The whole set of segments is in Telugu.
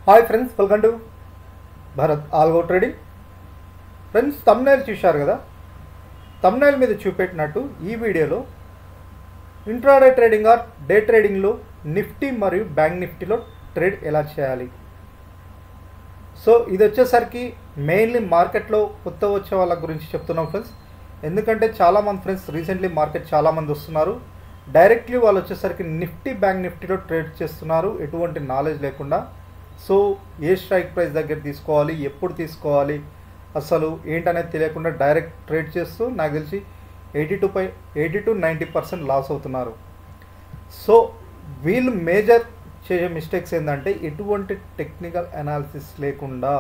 Hi friends, welcome to Bharat algo trading. Friends, thumbnail చూశారు కదా. థంబ్నెయిల్ మీద చూపెట్టినట్టు ఈ వీడియోలో ఇంట్రాడే ట్రేడింగ్ ఆర్ డే ట్రేడింగ్లో నిఫ్టీ మరియు బ్యాంక్ నిఫ్టీలో ట్రేడ్ ఎలా చేయాలి. సో ఇది వచ్చేసరికి మెయిన్లీ మార్కెట్లో కొత్త వచ్చే వాళ్ళ గురించి చెప్తున్నాం ఫ్రెండ్స్. ఎందుకంటే చాలామంది ఫ్రెండ్స్ రీసెంట్లీ మార్కెట్ చాలామంది వస్తున్నారు, డైరెక్ట్లీ వాళ్ళు వచ్చేసరికి నిఫ్టీ బ్యాంక్ నిఫ్టీలో ట్రేడ్ చేస్తున్నారు ఎటువంటి నాలెడ్జ్ లేకుండా. సో ఏ స్ట్రైక్ ప్రైస్ దగ్గర తీసుకోవాలి, ఎప్పుడు తీసుకోవాలి, అసలు ఏంటనేది తెలియకుండా డైరెక్ట్ ట్రేడ్ చేస్తూ నాకు తెలిసి 80 to 90% లాస్ అవుతున్నారు. సో వీళ్ళు మేజర్ చేసే మిస్టేక్స్ ఏంటంటే ఎటువంటి టెక్నికల్ అనాలిసిస్ లేకుండా,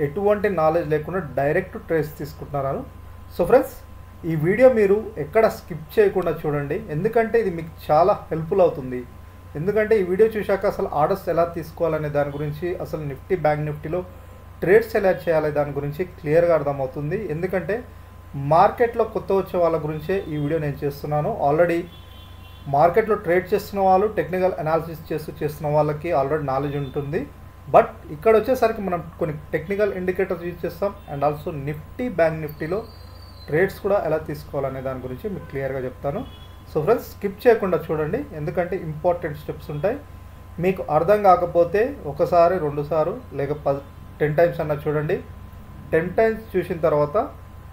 ఎటువంటి నాలెడ్జ్ లేకుండా డైరెక్ట్ ట్రేడ్స్ తీసుకుంటున్నారు. సో ఫ్రెండ్స్, ఈ వీడియో మీరు ఎక్కడ స్కిప్ చేయకుండా చూడండి, ఎందుకంటే ఇది మీకు చాలా హెల్ప్ఫుల్ అవుతుంది. ఎందుకంటే ఈ వీడియో చూశాక అసలు ఆర్డర్స్ ఎలా తీసుకోవాలనే దాని గురించి, అసలు నిఫ్టీ బ్యాంక్ నిఫ్టీలో ట్రేడ్స్ ఎలా చేయాలి దాని గురించి క్లియర్గా అర్థమవుతుంది. ఎందుకంటే మార్కెట్లో కొత్త వచ్చే వాళ్ళ గురించే ఈ వీడియో నేను చేస్తున్నాను. ఆల్రెడీ మార్కెట్లో ట్రేడ్ చేస్తున్న వాళ్ళు, టెక్నికల్ అనాలిసిస్ చేస్తున్న వాళ్ళకి ఆల్రెడీ నాలెడ్జ్ ఉంటుంది. బట్ ఇక్కడ వచ్చేసరికి మనం కొన్ని టెక్నికల్ ఇండికేటర్స్ యూజ్ చేస్తాం అండ్ ఆల్సో నిఫ్టీ బ్యాంక్ నిఫ్టీలో ట్రేడ్స్ కూడా ఎలా తీసుకోవాలనే దాని గురించి మీకు క్లియర్గా చెప్తాను. సో ఫ్రెండ్స్, స్కిప్ చేయకుండా చూడండి, ఎందుకంటే ఇంపార్టెంట్ స్టెప్స్ ఉంటాయి. మీకు అర్థం కాకపోతే ఒకసారి, రెండుసార్లు లేక 10 టైమ్స్ అన్న చూడండి. 10 టైమ్స్ చూసిన తర్వాత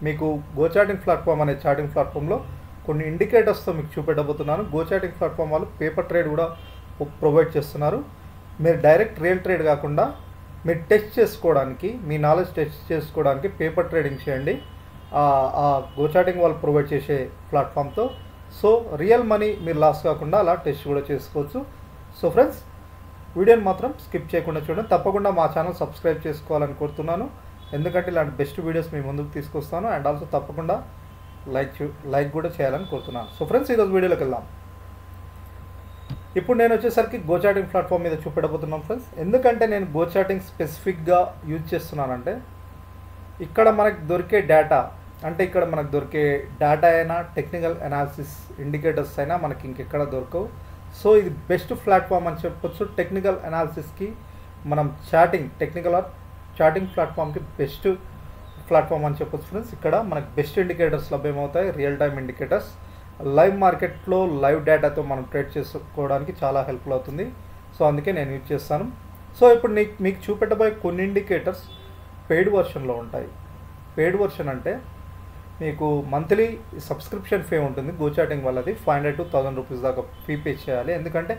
మీకు గోచాటింగ్ ప్లాట్ఫామ్ అనే చాటింగ్ ప్లాట్ఫామ్లో కొన్ని ఇండికేటర్స్తో మీకు చూపెట్టబోతున్నాను. గోచాటింగ్ ప్లాట్ఫామ్ వాళ్ళు పేపర్ ట్రేడ్ కూడా ప్రొవైడ్ చేస్తున్నారు. మీరు డైరెక్ట్ రియల్ ట్రేడ్ కాకుండా మీరు టెస్ట్ చేసుకోవడానికి, మీ నాలెడ్జ్ టెస్ట్ చేసుకోవడానికి పేపర్ ట్రేడింగ్ చేయండి ఆ గోచాటింగ్ వాళ్ళు ప్రొవైడ్ చేసే ప్లాట్ఫామ్తో. సో రియల్ మనీ మీరు లాస్ కాకుండా అలా టెస్ట్ కూడా చేసుకోవచ్చు. సో ఫ్రెండ్స్, వీడియోని మాత్రం స్కిప్ చేయకుండా చూడండి. తప్పకుండా మా ఛానల్ సబ్స్క్రైబ్ చేసుకోవాలని కోరుతున్నాను, ఎందుకంటే ఇలాంటి బెస్ట్ వీడియోస్ మీ ముందుకు తీసుకొస్తాను. అండ్ ఆల్సో తప్పకుండా లైక్ కూడా చేయాలని కోరుతున్నాను. సో ఫ్రెండ్స్, ఈరోజు వీడియోలోకి వెళ్దాం. ఇప్పుడు నేను వచ్చేసరికి గోచాటింగ్ ప్లాట్ఫామ్ మీద చూపెట్టబోతున్నాను ఫ్రెండ్స్. ఎందుకంటే నేను గోచాటింగ్ స్పెసిఫిక్గా యూజ్ చేస్తున్నానంటే ఇక్కడ మనకు దొరికే డేటా, అంటే ఇక్కడ మనకు దొరికే డేటా అయినా టెక్నికల్ అనాలిసిస్ ఇండికేటర్స్ అయినా మనకి ఇంకెక్కడ దొరకవు. సో ఇది బెస్ట్ ప్లాట్ఫామ్ అని చెప్పొచ్చు. టెక్నికల్ అనాలిసిస్కి మనం చాటింగ్ ప్లాట్ఫామ్కి బెస్ట్ ప్లాట్ఫామ్ అని చెప్పొచ్చు ఫ్రెండ్స్. ఇక్కడ మనకు బెస్ట్ ఇండికేటర్స్ లభ్యమవుతాయి, రియల్ టైమ్ ఇండికేటర్స్. లైవ్ మార్కెట్లో లైవ్ డేటాతో మనం ట్రేడ్ చేసుకోవడానికి చాలా హెల్ప్ఫుల్ అవుతుంది. సో అందుకే నేను యూజ్ చేస్తాను. సో ఇప్పుడు మీకు చూపెట్టబోయే కొన్ని ఇండికేటర్స్ పెయిడ్ వర్షన్లో ఉంటాయి. పెయిడ్ వర్షన్ అంటే మీకు మంత్లీ సబ్స్క్రిప్షన్ ఫీ ఉంటుంది గోచాటింగ్ వాళ్ళది. 500 to 1000 రూపీస్ దాకా ఫీ పే చేయాలి. ఎందుకంటే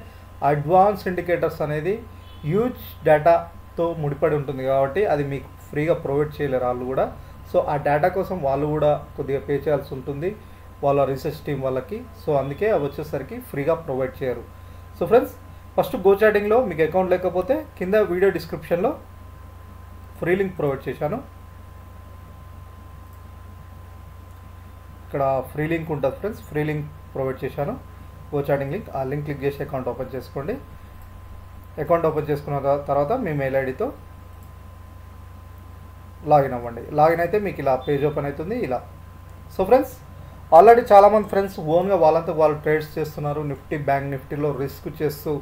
అడ్వాన్స్ ఇండికేటర్స్ అనేది హ్యూజ్ డేటాతో ముడిపడి ఉంటుంది కాబట్టి అది మీకు ఫ్రీగా ప్రొవైడ్ చేయలేరు వాళ్ళు కూడా. సో ఆ డేటా కోసం వాళ్ళు కూడా కొద్దిగా పే చేయాల్సి ఉంటుంది వాళ్ళ రీసెర్చ్ టీం వాళ్ళకి. సో అందుకే అవి వచ్చేసరికి ఫ్రీగా ప్రొవైడ్ చేయరు. సో ఫ్రెండ్స్, ఫస్ట్ గోచాటింగ్లో మీకు అకౌంట్ లేకపోతే కింద వీడియో డిస్క్రిప్షన్లో ఫ్రీ లింక్ ప్రొవైడ్ చేశాను. ఇక్కడ ఫ్రీ లింక్ ఉంటుంది ఫ్రెండ్స్, ఫ్రీ లింక్ ప్రొవైడ్ చేశాను, గోచాటింగ్ లింక్. ఆ లింక్ క్లిక్ చేసి అకౌంట్ ఓపెన్ చేసుకోండి. అకౌంట్ ఓపెన్ చేసుకున్న తర్వాత మీ మెయిల్ ఐడితో లాగిన్ అవ్వండి. లాగిన్ అయితే మీకు ఇలా పేజ్ ఓపెన్ అవుతుంది ఇలా. సో ఫ్రెండ్స్, ఆల్రెడీ చాలామంది ఫ్రెండ్స్ ఓన్గా వాళ్ళంతా వాళ్ళు ట్రేడ్స్ చేస్తున్నారు నిఫ్టీ బ్యాంక్ నిఫ్టీలో రిస్క్ చేస్తూ.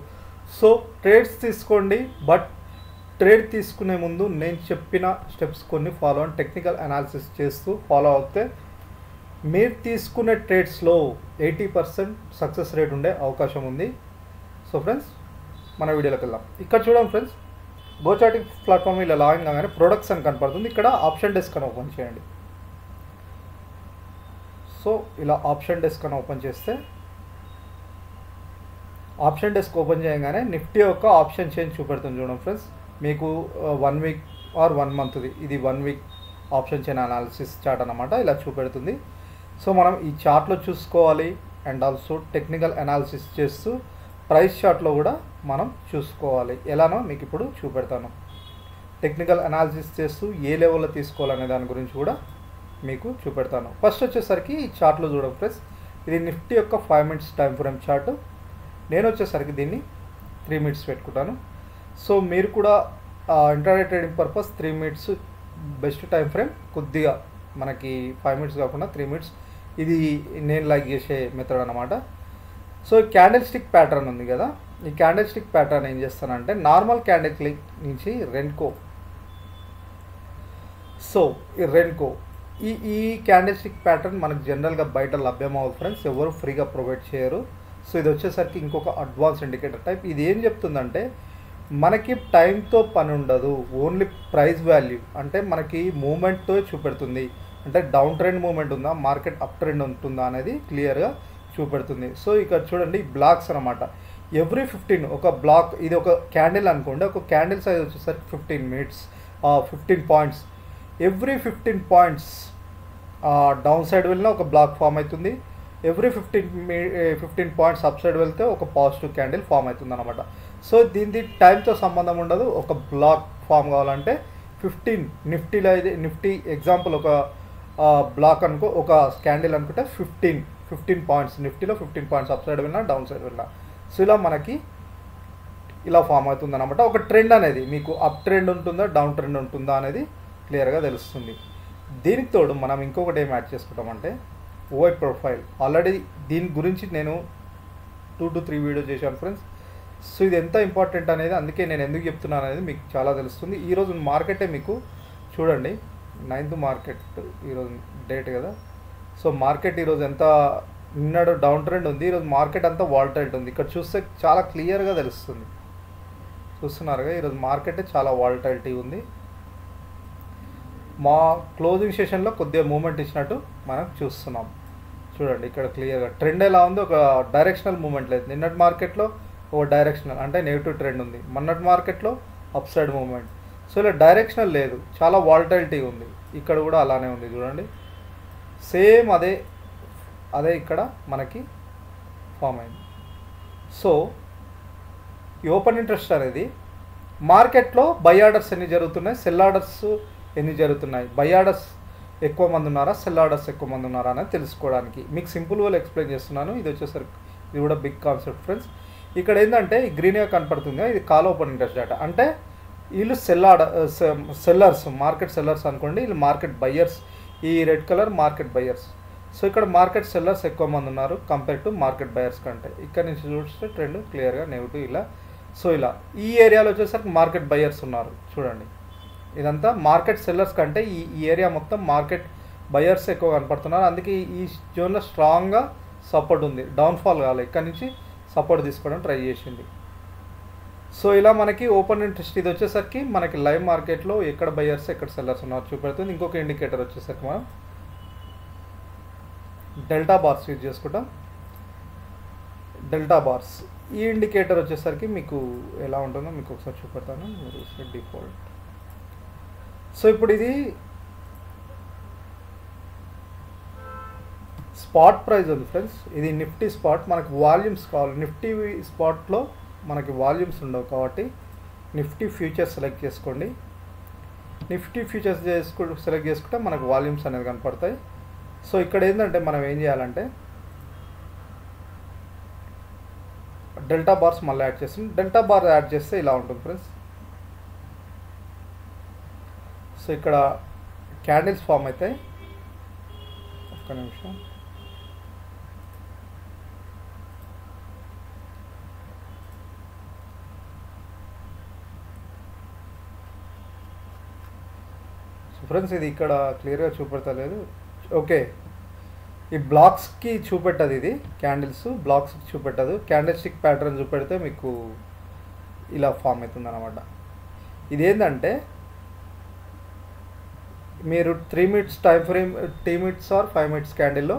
సో ట్రేడ్స్ తీసుకోండి, బట్ ట్రేడ్ తీసుకునే ముందు నేను చెప్పిన స్టెప్స్ కొన్ని ఫాలో అని టెక్నికల్ అనాలిసిస్ చేస్తూ ఫాలో అవుతే మీరు తీసుకునే ట్రేడ్స్లో 80% సక్సెస్ రేట్ ఉండే అవకాశం ఉంది. సో ఫ్రెండ్స్, మన వీడియోలోకి వెళ్దాం. ఇక్కడ చూడండి ఫ్రెండ్స్, గోచాటింగ్ ప్లాట్ఫామ్ ఇలా లాగిన్ కాగానే ప్రొడక్ట్స్ అని కనపడుతుంది. ఇక్కడ ఆప్షన్ డెస్క్ అని ఓపెన్ చేయండి. సో ఇలా ఆప్షన్ డెస్క్ అని ఓపెన్ చేస్తే, ఆప్షన్ డెస్క్ ఓపెన్ చేయగానే నిఫ్టీ యొక్క ఆప్షన్ చేంజ్ చూపెడుతుంది చూడండి ఫ్రెండ్స్. మీకు 1 వీక్ ఆర్ 1 మంత్ది, ఇది 1 week option chain analysis chart అన్నమాట, ఇలా చూపెడుతుంది. సో మనం ఈ చార్ట్లో చూసుకోవాలి అండ్ ఆల్సో టెక్నికల్ అనాలిసిస్ చేస్తూ ప్రైస్ చార్ట్లో కూడా మనం చూసుకోవాలి. ఎలానో మీకు ఇప్పుడు చూపెడతాను. టెక్నికల్ అనాలిసిస్ చేస్తూ ఏ లెవెల్లో తీసుకోవాలనే దాని గురించి కూడా మీకు చూపెడతాను. ఫస్ట్ వచ్చేసరికి ఈ చార్ట్లో చూడండి ఫ్రెండ్స్, ఇది నిఫ్టీ యొక్క 5 minutes టైం ఫ్రేమ్ చార్ట్. నేను వచ్చేసరికి దీన్ని 3 minutes పెట్టుకుంటాను. సో మీరు కూడా intraday trading purpose 3 minutes best time frame. కొద్దిగా మనకి 5 minutes కాకుండా 3 minutes, ఇది నేను లైక్ చేసే మెథడ్ అన్నమాట. సో క్యాండిల్ స్టిక్ ప్యాటర్న్ ఉంది కదా, ఈ క్యాండిల్ స్టిక్ ప్యాటర్న్ ఏం చేస్తానంటే నార్మల్ క్యాండిల్ క్లిక్ నుంచి రెన్కో. సో ఈ రెన్కో ఈ క్యాండిల్ స్టిక్ ప్యాటర్న్ మనకు జనరల్గా బయట లభ్యమవు ఫ్రెండ్స్, ఎవరు ఫ్రీగా ప్రొవైడ్ చేయరు. సో ఇది వచ్చేసరికి ఇంకొక అడ్వాన్స్ ఇండికేటర్ టైప్. ఇది ఏం చెప్తుందంటే మనకి టైంతో పని ఉండదు, ఓన్లీ ప్రైస్ వాల్యూ, అంటే మనకి మూమెంట్తో చూపెడుతుంది. అంటే డౌన్ ట్రెండ్ మూమెంట్ ఉందా, మార్కెట్ అప్ ట్రెండ్ ఉంటుందా అనేది క్లియర్గా చూపెడుతుంది. సో ఇక్కడ చూడండి బ్లాక్స్ అనమాట. ఎవ్రీ 15 ఒక బ్లాక్, ఇది ఒక క్యాండిల్ అనుకోండి, ఒక క్యాండిల్ సైజ్ వచ్చేసరికి 15 minutes 15 points. Every 15 points down side వెళ్ళినా ఒక బ్లాక్ ఫామ్ అవుతుంది. ఎవ్రీ 15 పాయింట్స్ అప్ సైడ్ వెళ్తే ఒక పాజిటివ్ క్యాండిల్ ఫామ్ అవుతుంది అనమాట. సో దీనికి టైంతో సంబంధం ఉండదు. ఒక బ్లాక్ ఫామ్ కావాలంటే 15 నిఫ్టీలో అయితే నిఫ్టీ ఎగ్జాంపుల్ ఒక బ్లాక్ అనుకో, ఒక క్యాండిల్ అనుకుంటే 15 పాయింట్స్, నిఫ్టీలో 15 పాయింట్స్ అప్ సైడ్ వెళ్ళినా డౌన్ సైడ్ వెళ్ళినా. సో ఇలా మనకి ఇలా ఫామ్ అవుతుంది అనమాట. ఒక ట్రెండ్ అనేది మీకు అప్ ట్రెండ్ ఉంటుందా డౌన్ ట్రెండ్ ఉంటుందా అనేది క్లియర్గా తెలుస్తుంది. దీనికి తోడు మనం ఇంకొకటి ఏం యాడ్ చేసుకుంటామంటే ఓఐ ప్రొఫైల్. ఆల్రెడీ దీని గురించి నేను 2 to 3 వీడియో చేశాను ఫ్రెండ్స్. సో ఇది ఎంత ఇంపార్టెంట్ అనేది, అందుకే నేను ఎందుకు చెప్తున్నాను అనేది మీకు చాలా తెలుస్తుంది. ఈరోజు మార్కెటే మీకు చూడండి 9th మార్కెట్ ఈరోజు డేట్ కదా. సో మార్కెట్ ఈరోజు ఎంత, నిన్నడు డౌన్ ట్రెండ్ ఉంది, ఈరోజు మార్కెట్ అంతా వాల్టైల్ ఉంది. ఇక్కడ చూస్తే చాలా క్లియర్గా తెలుస్తుంది, చూస్తున్నారుగా ఈరోజు మార్కెట్ చాలా వాల్టైలిటీ ఉంది. మా క్లోజింగ్ సెషన్లో కొద్దిగా మూమెంట్ ఇచ్చినట్టు మనం చూస్తున్నాం. చూడండి ఇక్కడ క్లియర్గా ట్రెండ్ ఎలా ఉంది, ఒక డైరెక్షనల్ మూమెంట్ లేదు. నిన్నటి మార్కెట్లో ఒక డైరెక్షనల్ అంటే నెగిటివ్ ట్రెండ్ ఉంది, మొన్నటి మార్కెట్లో అప్ సైడ్ మూమెంట్. సో ఇలా డైరెక్షనల్ లేదు, చాలా వాల్టైలిటీ ఉంది. ఇక్కడ కూడా అలానే ఉంది చూడండి, సేమ్ అదే ఇక్కడ మనకి ఫామ్ అయింది. సో ఈ ఓపెన్ ఇంట్రెస్ట్ అనేది మార్కెట్లో బై ఆర్డర్స్ ఎన్ని జరుగుతున్నాయి, సెల్ ఆర్డర్స్ ఎన్ని జరుగుతున్నాయి, బై ఆర్డర్స్ ఎక్కువ మంది ఉన్నారా, సెల్ ఆర్డర్స్ ఎక్కువ మంది ఉన్నారా అనేది తెలుసుకోవడానికి మీకు సింపుల్ వేలో ఎక్స్ప్లెయిన్ చేస్తున్నాను. ఇది వచ్చేసరికి ఇది కూడా బిగ్ కాన్సెప్ట్ ఫ్రెండ్స్. ఇక్కడ ఏంటంటే గ్రీన్గా కనపడుతుంది, ఇది కాల్ ఓపెన్ ఇంట్రెస్ట్ డేటా. అంటే వీళ్ళు సెల్లర్స్, మార్కెట్ సెల్లర్స్ అనుకోండి, వీళ్ళు మార్కెట్ బయ్యర్స్. ఈ red colour market buyers. So ఇక్కడ మార్కెట్ సెల్లర్స్ ఎక్కువ మంది ఉన్నారు కంపేర్ టు మార్కెట్ బయర్స్ కంటే. ఇక్కడ నుంచి చూస్తే ట్రెండ్ క్లియర్గా నెగిటివ్ ఇలా. సో ఇలా ఈ ఏరియాలో వచ్చేసరికి మార్కెట్ బయర్స్ ఉన్నారు చూడండి. ఇదంతా మార్కెట్ సెల్లర్స్ కంటే ఈ ఏరియా మొత్తం మార్కెట్ బయర్స్ ఎక్కువ కనపడుతున్నారు. అందుకే ఈ జోన్లో స్ట్రాంగ్గా సపోర్ట్ ఉంది, డౌన్ఫాల్ కావాలి, ఇక్కడ నుంచి సపోర్ట్ తీసుకోవడం ట్రై చేసింది. సో ఇలా మనకి ఓపెన్ ఇంట్రెస్ట్ ఇది వచ్చేసరికి మనకి లైవ్ మార్కెట్లో ఎక్కడ బయర్స్ ఎక్కడ సెల్లర్స్ ఉన్నారు చూపెడుతుంది. ఇంకొక ఇండికేటర్ వచ్చేసరికి మనం డెల్టా బార్స్ యూజ్ చేసుకుంటాం. డెల్టా బార్స్ ఈ ఇండికేటర్ వచ్చేసరికి మీకు ఎలా ఉంటుందో మీకు ఒకసారి చూపెడతాను. మీరు డిఫాల్ట్. సో ఇప్పుడు ఇది స్పాట్ ప్రైస్ ఉంది ఫ్రెండ్స్, ఇది నిఫ్టీ స్పాట్. మనకు వాల్యూమ్స్ కావాలి, నిఫ్టీ స్పాట్లో మనకి వాల్యూమ్స్ ఉండవు కాబట్టి నిఫ్టీ ఫ్యూచర్స్ సెలెక్ట్ చేసుకోండి. నిఫ్టీ ఫ్యూచర్స్ సెలెక్ట్ చేసుకుంటే మనకు వాల్యూమ్స్ అనేది కనపడతాయి. సో ఇక్కడ ఏంటంటే మనం ఏం చేయాలంటే డెల్టా బార్స్ మళ్ళీ యాడ్ చేస్తాం. డెల్టా బార్ యాడ్ చేస్తే ఇలా ఉంటుంది ఫ్రెండ్స్. సో ఇక్కడ క్యాండిల్స్ ఫామ్ అవుతాయి. ఒక్క నిమిషం. సో ఫ్రెండ్స్ ఇది ఇక్కడ క్లియర్గా చూపెడతలేదు. ఓకే, ఈ బ్లాక్స్కి చూపెట్టదు, ఇది క్యాండిల్స్ బ్లాక్స్కి చూపెట్టదు. క్యాండిల్ స్టిక్ ప్యాటర్న్ చూపెడితే మీకు ఇలా ఫామ్ అవుతుంది అన్నమాట. ఇదేంటంటే మీరు 3 minutes time frame, 3 minutes or 5 minutes క్యాండిల్లో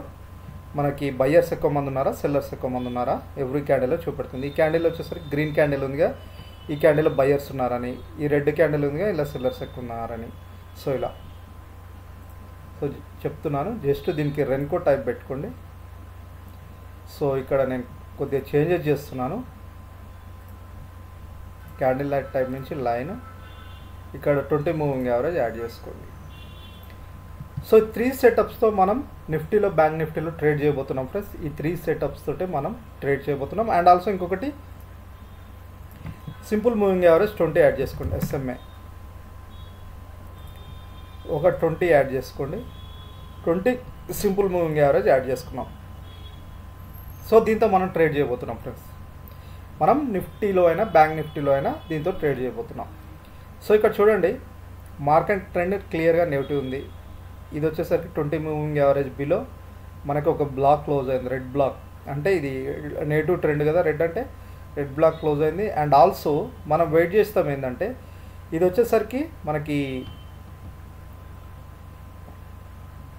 మనకి బయ్యర్స్ ఎక్కువ మంది ఉన్నారా, సెల్లర్స్ ఎక్కువ మంది ఉన్నారా ఎవ్రీ క్యాండిల్లో చూపెడుతుంది. ఈ క్యాండిల్ వచ్చేసరికి గ్రీన్ క్యాండిల్ ఉందిగా, ఈ క్యాండిల్లో బయ్యర్స్ ఉన్నారని, ఈ రెడ్ క్యాండిల్ ఉందిగా ఇలా సెల్లర్స్ ఎక్కువ ఉన్నారని. సో ఇలా సో చెప్తున్నాను. జస్ట్ దీనికి రెన్కో టైప్ పెట్టుకోండి. సో ఇక్కడ నేను కొద్దిగా చేంజెస్ చేస్తున్నాను. క్యాండిల్ లైట్ టైప్ నుంచి లైన్, ఇక్కడ 20 మూవింగ్ యావరేజ్ యాడ్ చేసుకోండి. సో 3 సెటప్స్తో మనం నిఫ్టీలో, బ్యాంక్ నిఫ్టీలో ట్రేడ్ చేయబోతున్నాం ఫ్రెండ్స్. ఈ 3 సెటప్స్ తోటే మనం ట్రేడ్ చేయబోతున్నాం. అండ్ ఆల్సో ఇంకొకటి సింపుల్ మూవింగ్ యావరేజ్ 20 యాడ్ చేసుకోండి. ఎస్ఎంఏ ఒక 20 యాడ్ చేసుకోండి. 20 సింపుల్ మూవింగ్ యావరేజ్ యాడ్ చేసుకున్నాం. సో దీంతో మనం ట్రేడ్ చేయబోతున్నాం ఫ్రెండ్స్. మనం నిఫ్టీలో అయినా బ్యాంక్ నిఫ్టీలో అయినా దీంతో ట్రేడ్ చేయబోతున్నాం. సో ఇక్కడ చూడండి, మార్కెట్ ట్రెండ్ క్లియర్గా నెగిటివ్ ఉంది. ఇది వచ్చేసరికి 20 మూవింగ్ యావరేజ్ బిలో మనకు ఒక బ్లాక్ క్లోజ్ అయింది, రెడ్ బ్లాక్. అంటే ఇది నెగిటివ్ ట్రెండ్ కదా, రెడ్ అంటే రెడ్ బ్లాక్ క్లోజ్ అయింది. అండ్ ఆల్సో మనం వెయిట్ చేస్తాం ఏంటంటే ఇది వచ్చేసరికి మనకి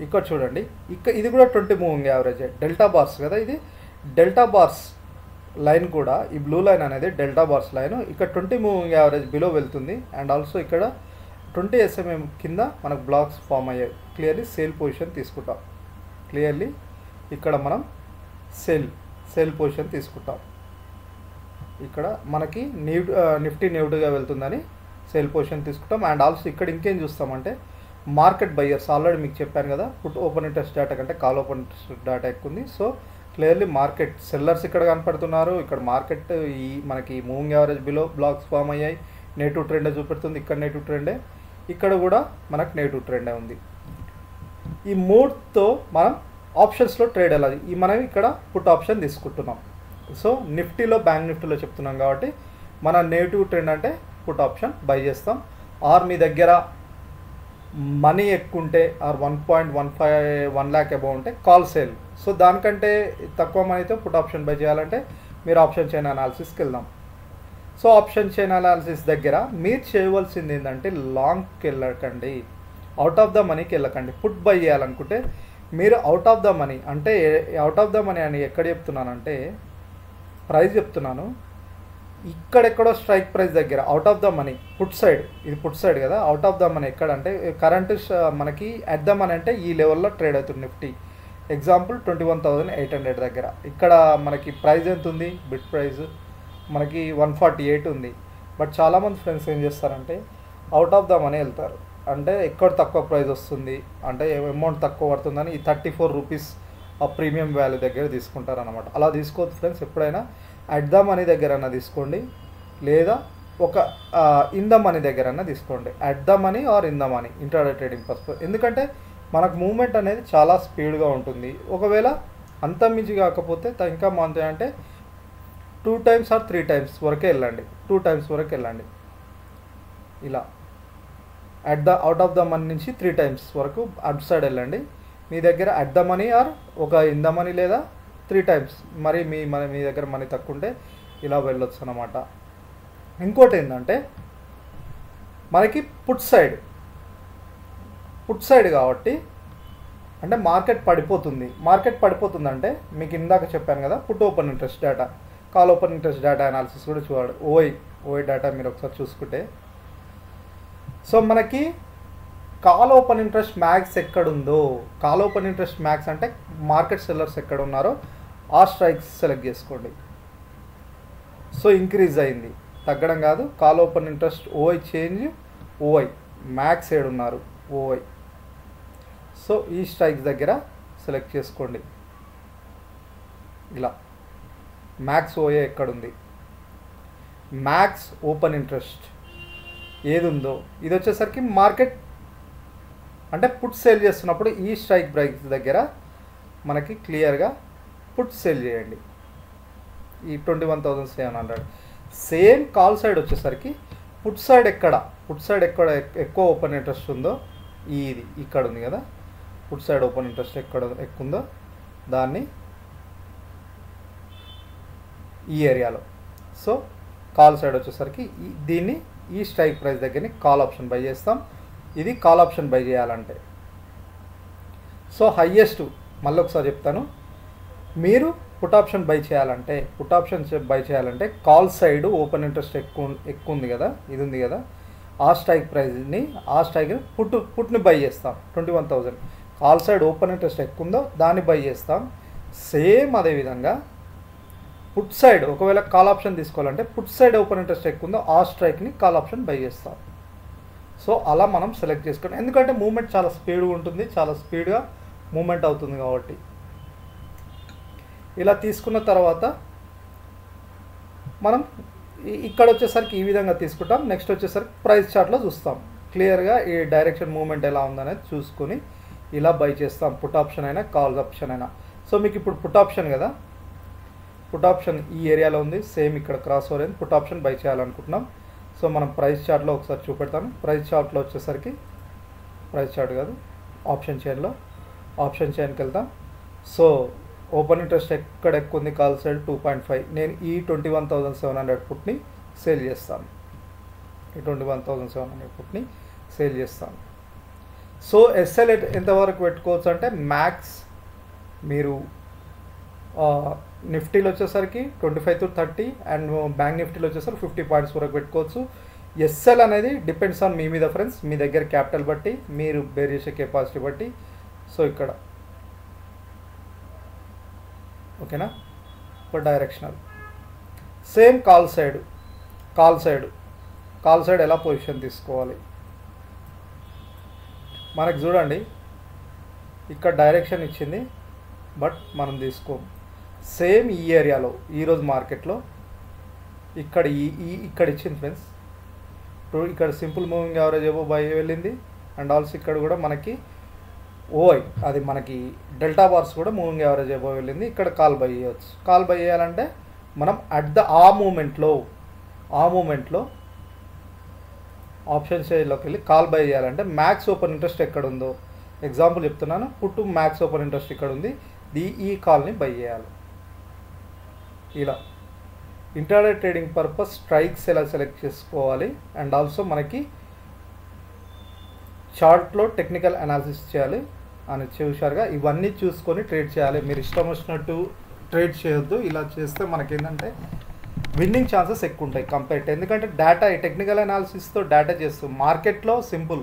ఇక్కడ చూడండి, ఇది కూడా 20 మూవింగ్ యావరేజ్, డెల్టా బార్స్ కదా, ఇది డెల్టా బార్స్ లైన్ కూడా, ఈ బ్లూ లైన్ అనేది డెల్టా బార్స్ లైన్. ఇక్కడ 20 మూవింగ్ యావరేజ్ బిలో వెళ్తుంది. అండ్ ఆల్సో ఇక్కడ 20 SMM కింద మనకు బ్లాక్స్ ఫామ్ అయ్యాయి. క్లియర్లీ సేల్ పొజిషన్ తీసుకుంటాం. క్లియర్లీ ఇక్కడ మనం సేల్ పొజిషన్ తీసుకుంటాం. ఇక్కడ మనకి నిఫ్టీ నెగిటివ్గా వెళ్తుందని సేల్ పొజిషన్ తీసుకుంటాం. అండ్ ఆల్సో ఇక్కడ ఇంకేం చూస్తామంటే మార్కెట్ బయ్యర్స్, ఆల్రెడీ మీకు చెప్పాను కదా, పుట్ ఓపెన్ ఇంట్రెస్ట్ డేటా కంటే కాల్ ఓపెన్ ఇంట్రెస్ట్ డేటా ఎక్కువ ఉంది. సో క్లియర్లీ మార్కెట్ సెల్లర్స్ ఇక్కడ కనపడుతున్నారు. ఇక్కడ మార్కెట్ మనకి moving average below blocks form అయ్యాయి, నెగిటివ్ ట్రెండే చూపెడుతుంది. ఇక్కడ నెగిటివ్ ట్రెండే, ఇక్కడ కూడా మనకు నెగిటివ్ ట్రెండే ఉంది. ఈ మూడ్తో మనం ఆప్షన్స్లో ట్రేడ్ వెళ్ళాలి. మనం ఇక్కడ పుట్ ఆప్షన్ తీసుకుంటున్నాం. సో నిఫ్టీలో బ్యాంక్ నిఫ్టీలో చెప్తున్నాం కాబట్టి మన నెగిటివ్ ట్రెండ్ అంటే పుట్ ఆప్షన్ బై చేస్తాం. ఆర్ మీ దగ్గర మనీ ఎక్కువ ఉంటే, ఆర్ 1.1 lakh అబౌవ్ ఉంటే కాల్ సేల్. సో దానికంటే తక్కువ మనీతో పుట్ ఆప్షన్ బై చేయాలంటే మీరు ఆప్షన్ చైన్ అనాలిసిస్కి వెళ్దాం. సో ఆప్షన్ చైన్ అనాలిసిస్ దగ్గర మీరు చేయవలసింది ఏంటంటే లాంగ్కి వెళ్ళకండి, అవుట్ ఆఫ్ ద మనీకి వెళ్ళకండి. పుట్ బై చేయాలనుకుంటే మీరు అవుట్ ఆఫ్ ద మనీ, అంటే అవుట్ ఆఫ్ ద మనీ అని ఎక్కడ చెప్తున్నానంటే ప్రైస్ చెప్తున్నాను, ఇక్కడెక్కడో స్ట్రైక్ ప్రైస్ దగ్గర out of the money put side, ఇది పుట్ సైడ్ కదా, అవుట్ ఆఫ్ ద మనీ ఎక్కడంటే కరెంట్ మనకి అట్ ద మనీ అంటే ఈ లెవెల్లో ట్రేడ్ అవుతుంది నిఫ్టీ. ఎగ్జాంపుల్ 21,800 దగ్గర. ఇక్కడ మనకి ప్రైస్ ఎంత ఉంది, బిట్ ప్రైస్ మనకి 148 ఉంది. బట్ చాలామంది ఫ్రెండ్స్ ఏం చేస్తారంటే అవుట్ ఆఫ్ ద మనీ వెళ్తారు, అంటే ఎక్కడ తక్కువ ప్రైస్ వస్తుంది, అంటే అమౌంట్ తక్కువ పడుతుందని ఈ 34 రూపీస్ ఆ ప్రీమియం వాల్యూ దగ్గర తీసుకుంటారు అనమాట. అలా తీసుకోవద్దు ఫ్రెండ్స్, ఎప్పుడైనా అట్ ద మనీ దగ్గర అన్న తీసుకోండి, లేదా ఒక ఇన్ ద మనీ దగ్గర అన్న తీసుకోండి. At the money are in the money intraday trading purpose. ఎందుకంటే మనకు మూవ్మెంట్ అనేది చాలా స్పీడ్గా ఉంటుంది. ఒకవేళ అంత మించి కాకపోతే ఇంకా మంచి అంటే 2 times ఆర్ 3 times వరకే వెళ్ళండి, 2 times వరకు వెళ్ళండి. ఇలా అవుట్ ఆఫ్ ద మనీ నుంచి 3 times వరకు అటు సైడ్ వెళ్ళండి. మీ దగ్గర అట్ ద మనీ ఆర్ ఒక ఇన్ ద మనీ లేదా 3 times, మరి మీ దగ్గర మనీ తక్కువ ఉంటే ఇలా వెళ్ళొచ్చు అన్నమాట. ఇంకోటి ఏంటంటే మనకి పుట్ సైడ్ కాబట్టి, అంటే మార్కెట్ పడిపోతుందంటే మీకు ఇందాక చెప్పాను కదా, put open interest data, call open interest data analysis కూడా చూడాలి. ఓఐ డేటా మీరు ఒకసారి చూసుకుంటే, సో మనకి కాల్ ఓపెన్ ఇంట్రెస్ట్ మ్యాక్స్ ఎక్కడుందో, కాల్ ఓపెన్ ఇంట్రెస్ట్ మ్యాక్స్ అంటే మార్కెట్ సెల్లర్స్ ఎక్కడ ఉన్నారో ఆ స్ట్రైక్స్ సెలెక్ట్ చేసుకోండి. సో ఇంక్రీజ్ అయింది, తగ్గడం కాదు. Call open interest OI change, OI max ఏడున్నారు, ఓఐ. సో ఈ స్ట్రైక్స్ దగ్గర సెలెక్ట్ చేసుకోండి. ఇలా మ్యాక్స్ ఓఏ ఎక్కడుంది, మ్యాక్స్ ఓపెన్ ఇంట్రెస్ట్ ఏది ఉందో, ఇది వచ్చేసరికి మార్కెట్ అంటే పుట్ సేల్ చేస్తున్నప్పుడు ఈ స్ట్రైక్ ప్రైస్ దగ్గర మనకి క్లియర్గా పుట్ సేల్ చేయండి. ఈ 21,700. సేమ్ కాల్ సైడ్ వచ్చేసరికి పుట్ సైడ్ ఎక్కడ ఎక్కువ ఓపెన్ ఇంట్రెస్ట్ ఉందో, ఇది ఇక్కడ ఉంది కదా, పుట్ సైడ్ ఓపెన్ ఇంట్రెస్ట్ ఎక్కడ ఎక్కువ ఉందో దాన్ని ఈ ఏరియాలో. సో కాల్ సైడ్ వచ్చేసరికి దీన్ని ఈ స్ట్రైక్ ప్రైస్ దగ్గరని కాల్ ఆప్షన్ బై చేస్తాం. ఇది కాల్ ఆప్షన్ బై చేయాలంటే. సో హయ్యెస్ట్ మళ్ళీ ఒకసారి చెప్తాను, మీరు పుట్ ఆప్షన్ బై చేయాలంటే కాల్ సైడ్ ఓపెన్ ఇంట్రెస్ట్ ఎక్కువ ఉంది కదా, ఇది ఉంది కదా, ఆ స్ట్రైక్ ప్రైస్ని పుట్ని బై చేస్తాం. 21,000 కాల్ సైడ్ ఓపెన్ ఇంట్రెస్ట్ ఎక్కువ ఉందో దాన్ని బై చేస్తాం. సేమ్ అదేవిధంగా పుట్ సైడ్ ఒకవేళ కాల్ ఆప్షన్ తీసుకోవాలంటే పుట్ సైడ్ ఓపెన్ ఇంట్రెస్ట్ ఎక్కువ ఉందో ఆ స్ట్రైక్ని కాల్ ఆప్షన్ బై చేస్తాం. సో అలా మనం సెలెక్ట్ చేసుకోండి, ఎందుకంటే మూమెంట్ చాలా స్పీడ్గా ఉంటుంది, చాలా స్పీడ్గా మూమెంట్ అవుతుంది కాబట్టి. ఇలా తీసుకున్న తర్వాత మనం ఇక్కడ వచ్చేసరికి ఈ విధంగా తీసుకుంటాం. నెక్స్ట్ వచ్చేసరికి ప్రైస్ చార్ట్లో చూస్తాం, క్లియర్గా ఈ డైరెక్షన్ మూమెంట్ ఎలా ఉందనేది చూసుకొని ఇలా బై చేస్తాం, పుట్ ఆప్షన్ అయినా కాల్ ఆప్షన్ అయినా. సో మీకు ఇప్పుడు పుట్ ఆప్షన్ కదా, పుట్ ఆప్షన్ ఈ ఏరియాలో ఉంది, సేమ్ ఇక్కడ క్రాస్ ఓవర్ అయింది, పుట్ ఆప్షన్ బై చేయాలనుకుంటున్నాం. సో మనం ప్రైస్ చార్ట్లో ఒకసారి చూపెడతాను. ప్రైస్ చార్ట్లో వచ్చేసరికి ప్రైస్ చార్ట్ కాదు, ఆప్షన్ చైన్లో ఆప్షన్ చైన్కి వెళ్తాం. సో ఓపెన్ ఇంట్రెస్ట్ ఎక్కడ ఎక్కువ ఉంది, కాల్ సైడ్ 2.5. నేను ఈ 21,700 పుట్ని సేల్ చేస్తాను. ఈ 21,700 పుట్ని సేల్ చేస్తాను. సో ఎస్ఎల్ ఎంతవరకు పెట్టుకోవచ్చు అంటే మ్యాక్స్ మీరు నిఫ్టీలో వచ్చేసరికి 25 to 30 అండ్ బ్యాంక్ నిఫ్టీలో వచ్చేసరికి 50 పాయింట్స్ వరకు పెట్టుకోవచ్చు. ఎస్ఎల్ అనేది డిపెండ్స్ ఆన్ మీ మీద ఫ్రెండ్స్, మీ దగ్గర క్యాపిటల్ బట్టి, మీరు బేర్ చేసే కెపాసిటీ బట్టి. సో ఇక్కడ ఓకేనా, ఇప్పుడు డైరెక్షనల్ సేమ్ కాల్ సైడ్ ఎలా పొజిషన్ తీసుకోవాలి మనకు చూడండి. ఇక్కడ డైరెక్షన్ ఇచ్చింది బట్ మనం తీసుకోం. సేమ్ ఈ ఏరియాలో ఈరోజు మార్కెట్లో ఇక్కడ ఇక్కడ ఇచ్చింది ఫ్రెండ్స్. ఇక్కడ సింపుల్ మూవింగ్ యావరేజ్ ఏవో బై వెళ్ళింది అండ్ ఆల్సో ఇక్కడ కూడా మనకి ఓఐ అది మనకి డెల్టా బార్స్ కూడా మూవింగ్ యావరేజ్ ఏవో వెళ్ళింది. ఇక్కడ కాల్ బై చేయవచ్చు. కాల్ బై చేయాలంటే మనం ఆ మూమెంట్లో ఆప్షన్ షేర్లోకి వెళ్ళి కాల్ బై చేయాలంటే మ్యాక్స్ ఓపెన్ ఇంట్రెస్ట్ ఎక్కడ ఉందో, ఎగ్జాంపుల్ చెప్తున్నాను, పుట్టు మ్యాక్స్ ఓపెన్ ఇంట్రెస్ట్ ఇక్కడ ఉంది, ఈ కాల్ని బై చేయాలి. ఇలా ఇంట్రాడే ట్రేడింగ్ పర్పస్ స్ట్రైక్స్ ఎలా సెలెక్ట్ చేసుకోవాలి అండ్ ఆల్సో మనకి చార్ట్లో టెక్నికల్ అనాలిసిస్ చేయాలి అని చూశారుగా. ఇవన్నీ చూసుకొని ట్రేడ్ చేయాలి. మీరు ఇష్టం వచ్చినట్టు ట్రేడ్ చేయొద్దు. ఇలా చేస్తే మనకేంటంటే విన్నింగ్ ఛాన్సెస్ ఎక్కువ ఉంటాయి కంపేర్ టు, ఎందుకంటే డేటా టెక్నికల్ అనాలిసిస్తో డేటా చేస్తాం. మార్కెట్లో సింపుల్,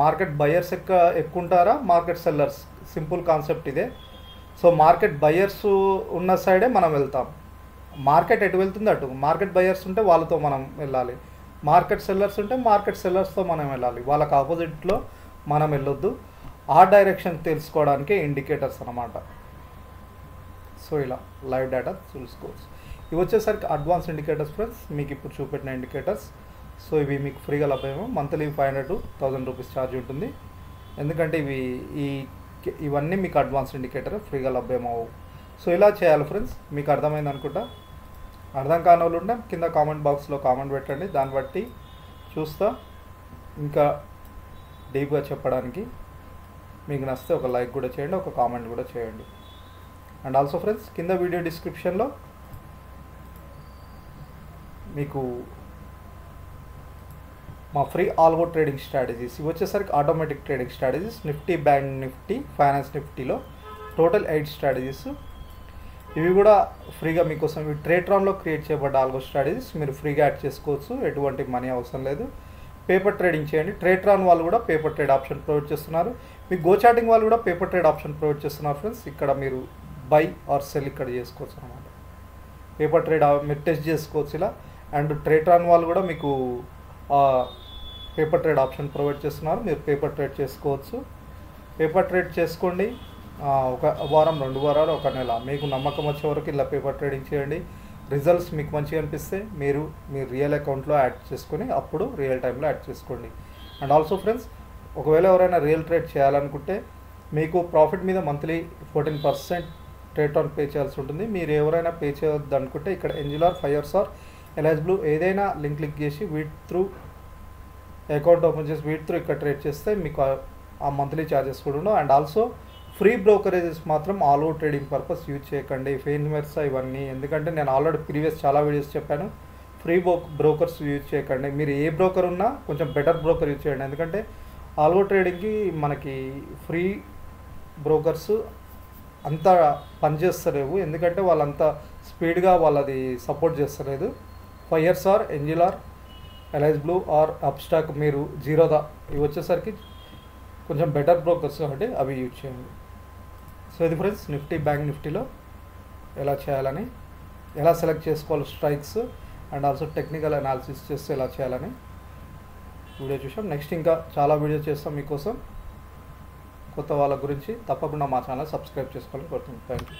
మార్కెట్ బయర్స్ ఎక్కువ ఉంటారా, మార్కెట్ సెల్లర్స్, సింపుల్ కాన్సెప్ట్ ఇదే. సో మార్కెట్ బయర్స్ ఉన్న సైడే మనం వెళ్తాం. మార్కెట్ ఎటు వెళ్తుంది అటు, మార్కెట్ బయర్స్ ఉంటే వాళ్ళతో మనం వెళ్ళాలి, మార్కెట్ సెల్లర్స్ ఉంటే మార్కెట్ సెల్లర్స్తో మనం వెళ్ళాలి, వాళ్ళకి ఆపోజిట్లో మనం వెళ్ళొద్దు. ఆ డైరెక్షన్ తెలుసుకోవడానికి ఇండికేటర్స్ అన్నమాట. సో ఇలా లైవ్ డేటా చూసుకోవచ్చు. ఇవి వచ్చేసరికి అడ్వాన్స్ ఇండికేటర్స్ ఫ్రెండ్స్, మీకు ఇప్పుడు చూపెట్టిన ఇండికేటర్స్. సో ఇవి మీకు ఫ్రీగా లభ్యమేమో. మంత్లీ 500 to 1000 రూపీస్ ఛార్జ్ ఉంటుంది, ఎందుకంటే ఇవన్నీ మీకు అడ్వాన్స్ ఇండికేటర్ ఫ్రీగా లభ్యమవు. సో ఇలా చేయాలి ఫ్రెండ్స్. మీకు అర్థమైంది అనుకుంటా. అర్థం కాని వాళ్ళు ఉంటే కింద కామెంట్ బాక్స్లో కామెంట్ పెట్టండి, దాన్ని బట్టి చూస్తా ఇంకా డీప్గా చెప్పడానికి. మీకు నచ్చితే ఒక లైక్ కూడా చేయండి, ఒక కామెంట్ కూడా చేయండి. అండ్ ఆల్సో ఫ్రెండ్స్ కింద వీడియో డిస్క్రిప్షన్లో మీకు మా ఫ్రీ ఆల్గో ట్రేడింగ్ స్ట్రాటజీస్ ఇవి వచ్చేసరికి automatic trading strategies, Nifty, bank Nifty, finance నిఫ్టీలో టోటల్ 8 స్ట్రాటజీస్. ఇవి కూడా ఫ్రీగా మీకోసం ఇవి ట్రేట్రాన్లో క్రియేట్ చేయబడ్డ ఆల్గో స్ట్రాటజీస్. మీరు ఫ్రీగా యాడ్ చేసుకోవచ్చు, ఎటువంటి మనీ అవసరం లేదు. పేపర్ ట్రేడింగ్ చేయండి. ట్రేట్రాన్ వాళ్ళు కూడా పేపర్ ట్రేడ్ ఆప్షన్ ప్రొవైడ్ చేస్తున్నారు. మీకు గోచాటింగ్ వాళ్ళు కూడా పేపర్ ట్రేడ్ ఆప్షన్ ప్రొవైడ్ చేస్తున్నారు ఫ్రెండ్స్. ఇక్కడ మీరు బై ఆర్ సెల్ ఇక్కడ చేసుకోవచ్చు అన్నమాట. పేపర్ ట్రేడ్ మీరు టెస్ట్ చేసుకోవచ్చు ఇలా. అండ్ ట్రేట్రాన్ వాళ్ళు కూడా మీకు పేపర్ ట్రేడ్ ఆప్షన్ ప్రొవైడ్ చేస్తున్నారు, మీరు పేపర్ ట్రేడ్ చేసుకోవచ్చు. పేపర్ ట్రేడ్ చేసుకోండి. ఒక వారం, 2 వారాలు, 1 నెల మీకు నమ్మకం వచ్చే వరకు ఇలా పేపర్ ట్రేడింగ్ చేయండి. రిజల్ట్స్ మీకు మంచిగా అనిపిస్తే మీరు మీ రియల్ అకౌంట్లో యాడ్ చేసుకొని అప్పుడు రియల్ టైంలో యాడ్ చేసుకోండి. అండ్ ఆల్సో ఫ్రెండ్స్ ఒకవేళ ఎవరైనా రియల్ ట్రేడ్ చేయాలనుకుంటే మీకు ప్రాఫిట్ మీద మంత్లీ 14% ట్రేట్రాన్ పే చేయాల్సి ఉంటుంది. మీరు ఎవరైనా పే చేయవద్దు అనుకుంటే ఇక్కడ ఎంజిలార్, ఫైర్స్ ఆర్ ఎలైజ్బ్లూ ఏదైనా లింక్ క్లిక్ చేసి వీటి త్రూ అకౌంట్ ఓపెన్ చేసి వీటి త్రూ ఇక్కడ ట్రేడ్ చేస్తే మీకు ఆ మంత్లీ ఛార్జెస్ కూడా ఉండవు. అండ్ ఆల్సో ఫ్రీ బ్రోకరేజెస్ మాత్రం all over trading purpose use చేయకండి, ఫేన్మెర్స్ ఇవన్నీ. ఎందుకంటే నేను ఆల్రెడీ ప్రీవియస్ చాలా వీడియోస్ చెప్పాను, ఫ్రీ బ్రోకర్స్ యూజ్ చేయకండి. మీరు ఏ బ్రోకర్ ఉన్నా కొంచెం బెటర్ బ్రోకర్ యూజ్ చేయండి. ఎందుకంటే ఆల్ ఓవర్ ట్రేడింగ్కి మనకి ఫ్రీ బ్రోకర్స్ అంతా పనిచేస్తలేవు, ఎందుకంటే వాళ్ళంతా స్పీడ్గా వాళ్ళది సపోర్ట్ చేస్తలేదు. ఫైర్స్ ఆర్ ఎంజిలార్, ఎలైజ్బ్లూ ఆర్ అప్స్టాక్, మీరు జీరోదా ఇవి వచ్చేసరికి కొంచెం బెటర్ బ్రోకర్స్ కాబట్టి అవి యూజ్ చేయండి. సో ఇది ఫ్రెండ్స్ నిఫ్టీ, బ్యాంక్ నిఫ్టీలో ఎలా చేయాలని, ఎలా సెలెక్ట్ చేసుకోవాలి strikes and also technical analysis చేస్తే ఎలా చేయాలని వీడియో చూసాం. నెక్స్ట్ ఇంకా చాలా వీడియో చేస్తాం మీకోసం కొత్త వాళ్ళ గురించి. తప్పకుండా మా ఛానల్ సబ్స్క్రైబ్ చేసుకోవాలని కోరుతున్నాను. Thank you.